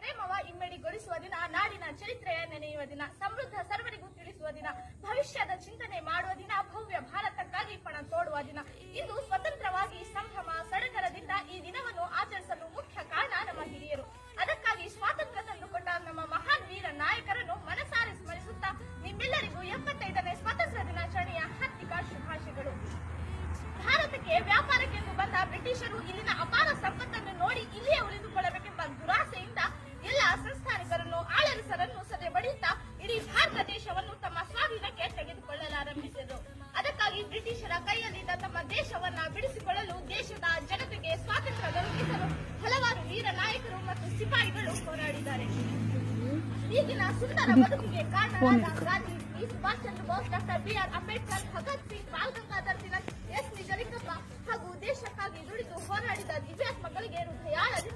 ಪ್ರೇಮವ ಇಮ್ಮಡಿಗೊಳಿಸುವ ದಿನ, ನಾಡಿನ ಚರಿತ್ರೆಯ ನೆನೆಯುವ ದಿನ, ಸಮೃದ್ಧ ಸರ್ವರಿಗೂ ತಿಳಿಸುವ ದಿನ, ಭವಿಷ್ಯದ ಚಿಂತನೆ ಮಾಡುವ ದಿನ, ಭವ್ಯ ಭಾರತಕ್ಕಾಗಿ ಪಣ ತೋಡುವ ದಿನ. ಇಂದು ಸ್ವತಂತ್ರವಾಗಿ ಸಂಭ್ರಮ ಸಡಗರದಿಂದ ಈ ದಿನವನ್ನು ಆಚರಿಸಲು ಮುಖ್ಯ ಕಾರಣ ನಮ್ಮ ಹಿರಿಯರು. ಅದಕ್ಕಾಗಿ ಸ್ವಾತಂತ್ರ್ಯ ತಂದುಕೊಟ್ಟ ನಮ್ಮ ಮಹಾನ್ ವೀರ ನಾಯಕರನ್ನು ಮನಸಾರೆ ಸ್ಮರಿಸುತ್ತಾ ನಿಮ್ಮೆಲ್ಲರಿಗೂ 75ನೇ ಸ್ವಾತಂತ್ರ್ಯ ದಿನಾಚರಣೆಯ ಹಾರ್ದಿಕ ಶುಭಾಶಯಗಳು. ಭಾರತಕ್ಕೆ ವ್ಯಾಪಾರಕ್ಕೆಂದು ಬಂದ ಬ್ರಿಟಿಷರು ಇಲ್ಲಿನ ಅಪಾರ ಸಂಪತ್ತನ್ನು ನೋಡಿ ಇಲ್ಲಿಯೇ ಉಳಿದುಕೊಳ್ಳಬೇಕೆಂಬ ದುರಾಸೆಯಿಂದ ಎಲ್ಲ ಸಂಸ್ಥಾನಿಕರನ್ನು ಆಳರಿಸರನ್ನು ಸದೆ ಬಡಿಯುತ್ತಾ ಇಡೀ ಭಾರತ ದೇಶವನ್ನು ತಮ್ಮ ಸ್ವಾಧೀನಕ್ಕೆ ತೆಗೆದುಕೊಳ್ಳಲಾರಂಭಿಸಿದರು. ಅದಕ್ಕಾಗಿ ಬ್ರಿಟಿಷರ ಕೈಯಲ್ಲಿದ್ದ ತಮ್ಮ ದೇಶವನ್ನ ಬಿಡಿಸಿಕೊಳ್ಳಲು ದೇಶದ ಜನತೆಗೆ ಸ್ವಾತಂತ್ರ್ಯ ದೊರಕಿಸಲು ಹಲವಾರು ವೀರ ನಾಯಕರು ಮತ್ತು ಸಿಪಾಯಿಗಳು ಹೋರಾಡಿದ್ದಾರೆ. ಈಗಿನ ಸುಂದರ ಬದುಕಿಗೆ ಕಾರಣರಾದ Gandhi, Subhash Chandra Bose, doctor BR Ambedkar, Bhagat Singh, Bal Gangadhar Tilak, S Nijalingappa ಹಾಗೂ ದೇಶಕ್ಕಾಗಿ ದುಡಿದು ಹೋರಾಡಿದ ದಿವ್ಯಾತ್ಮಗಳಿಗೆ ಹೃದಯಾಳದಿಂದ